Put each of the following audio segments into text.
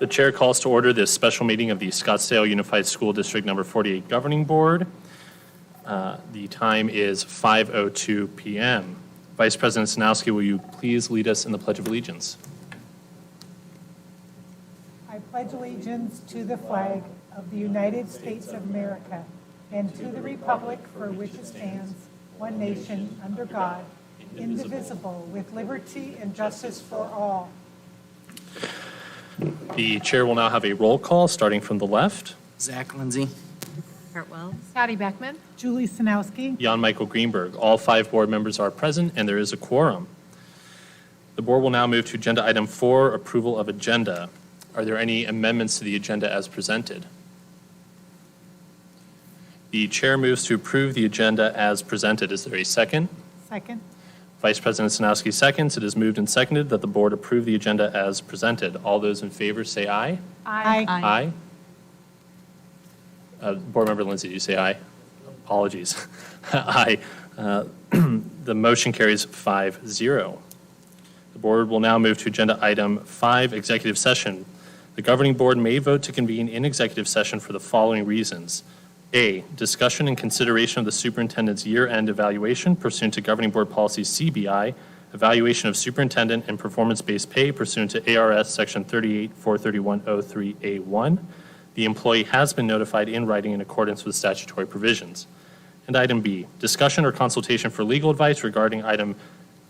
The chair calls to order this special meeting of the Scottsdale Unified School District Number 48 Governing Board. The time is 5:02 p.m. Vice President Sanowski, will you please lead us in the Pledge of Allegiance? I pledge allegiance to the flag of the United States of America and to the republic for which it stands, one nation, under God, indivisible, with liberty and justice for all. The chair will now have a roll call starting from the left. Zach Lindsay. Hartwell. Patty Beckman. Julie Sanowski. Jan Michael Greenberg. All 5 board members are present and there is a quorum. The board will now move to agenda item 4, approval of agenda. Are there any amendments to the agenda as presented? The chair moves to approve the agenda as presented. Is there a second? Second. Vice President Sanowski seconds. It is moved and seconded that the board approve the agenda as presented. All those in favor say aye. Aye. Aye. Board Member Lindsay, you say aye? Apologies. Aye. The motion carries 5-0. The board will now move to agenda item 5, executive session. The governing board may vote to convene in executive session for the following reasons. A, discussion and consideration of the superintendent's year-end evaluation pursuant to governing board policy CBI, evaluation of superintendent and performance-based pay pursuant to ARS section 38-431-03A1. The employee has been notified in writing in accordance with statutory provisions. And item B, discussion or consultation for legal advice regarding item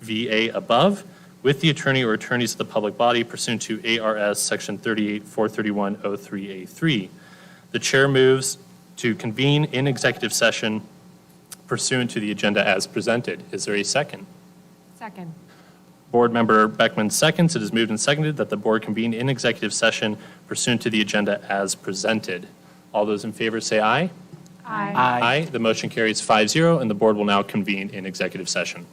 VA above with the attorney or attorneys of the public body pursuant to ARS section 38-431-03A3. The chair moves to convene in executive session pursuant to the agenda as presented. Is there a second? Second. Board Member Beckman seconds. It is moved and seconded that the board convene in executive session pursuant to the agenda as presented. All those in favor say aye. Aye. Aye. The motion carries 5-0 and the board will now convene in executive session.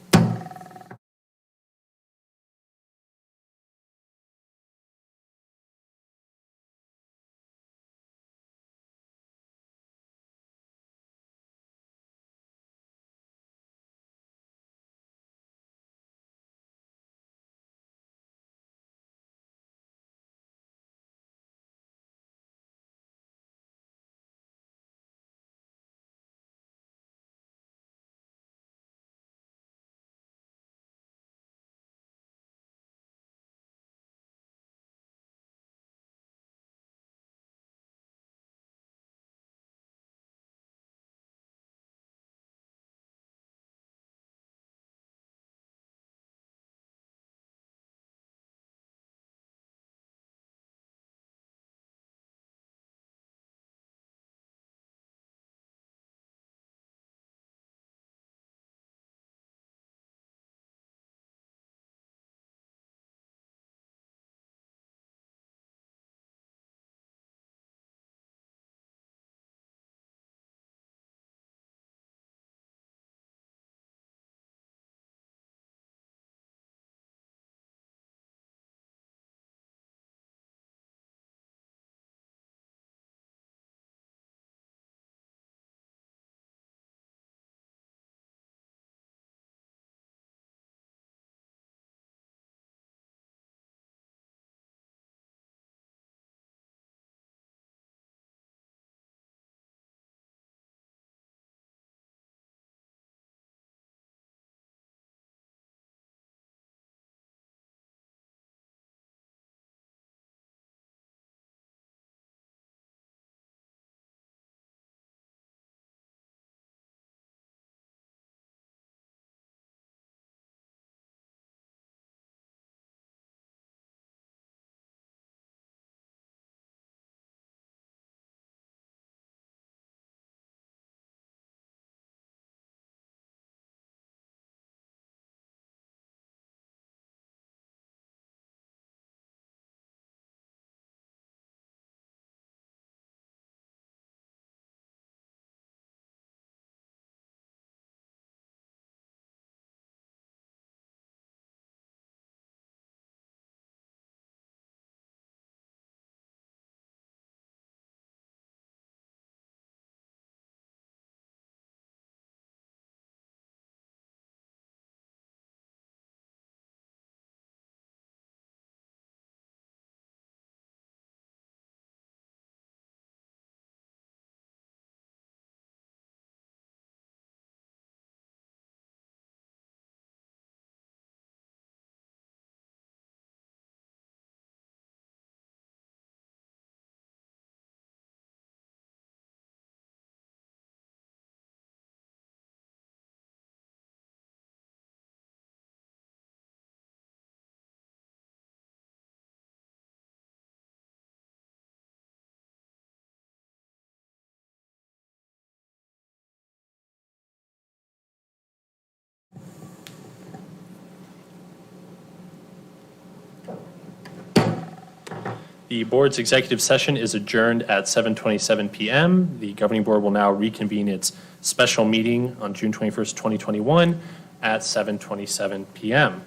The board's executive session is adjourned at 7:27 p.m. The governing board will now reconvene its special meeting on June 21st, 2021 at 7:27 p.m.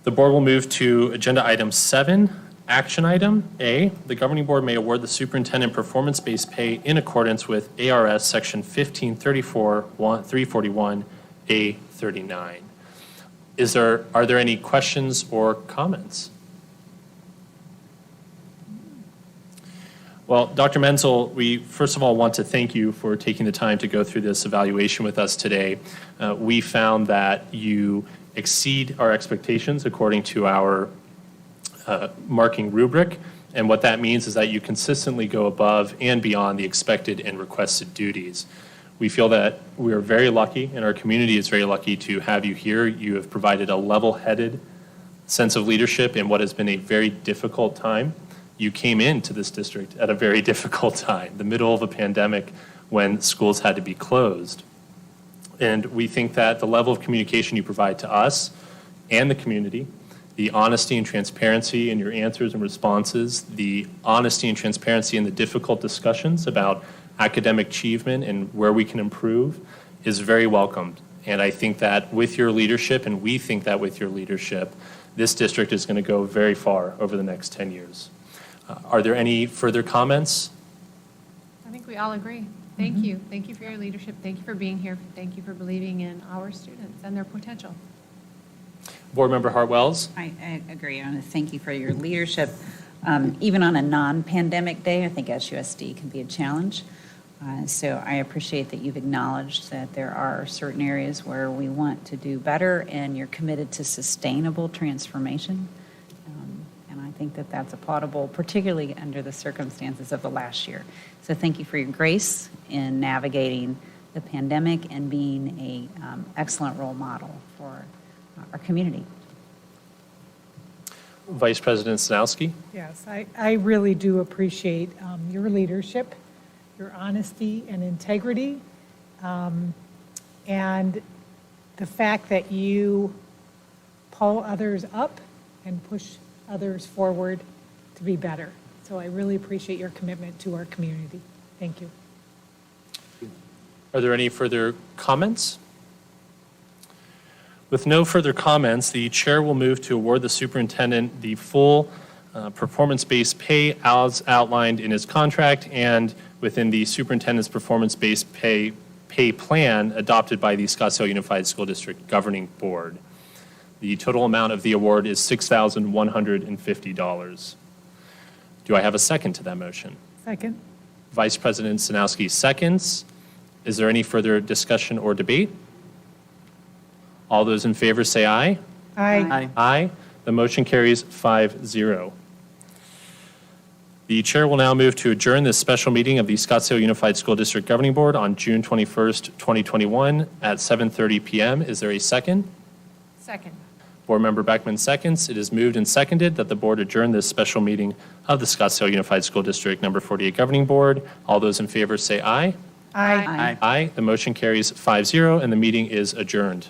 The board will move to agenda item 7, action item A. The governing board may award the superintendent performance-based pay in accordance with ARS section 1534-341A39. Are there any questions or comments? Well, Dr. Menzel, we first of all want to thank you for taking the time to go through this evaluation with us today. We found that you exceed our expectations according to our marking rubric, and what that means is that you consistently go above and beyond the expected and requested duties. We feel that we are very lucky, and our community is very lucky to have you here. You have provided a level-headed sense of leadership in what has been a very difficult time. You came into this district at a very difficult time, the middle of a pandemic when schools had to be closed. And we think that the level of communication you provide to us and the community, the honesty and transparency in your answers and responses, the honesty and transparency in the difficult discussions about academic achievement and where we can improve is very welcomed. And I think that with your leadership, and we think that with your leadership, this district is going to go very far over the next 10 years. Are there any further comments? I think we all agree. Thank you. Thank you for your leadership. Thank you for being here. Thank you for believing in our students and their potential. Board Member Hartwells? I agree. I want to thank you for your leadership. Even on a non-pandemic day, I think SUSD can be a challenge. So I appreciate that you've acknowledged that there are certain areas where we want to do better, and you're committed to sustainable transformation. And I think that that's applaudable, particularly under the circumstances of the last year. So thank you for your grace in navigating the pandemic and being an excellent role model for our community. Vice President Stanowski? Yes, I really do appreciate your leadership, your honesty and integrity, and the fact that you pull others up and push others forward to be better. So I really appreciate your commitment to our community. Thank you. Are there any further comments? With no further comments, the chair will move to award the superintendent the full performance-based pay as outlined in his contract and within the superintendent's performance-based pay plan adopted by the Scottsdale Unified School District Governing Board. The total amount of the award is $6,150. Do I have a second to that motion? Second. Vice President Stanowski seconds. Is there any further discussion or debate? All those in favor say aye. Aye. Aye. The motion carries 5-0. The chair will now move to adjourn this special meeting of the Scottsdale Unified School District Governing Board on June 21st, 2021 at 7:30 p.m. Is there a second? Second. Board Member Beckman seconds. It is moved and seconded that the board adjourn this special meeting of the Scottsdale Unified School District Number 48 Governing Board. All those in favor say aye. Aye. Aye. The motion carries 5-0 and the meeting is adjourned.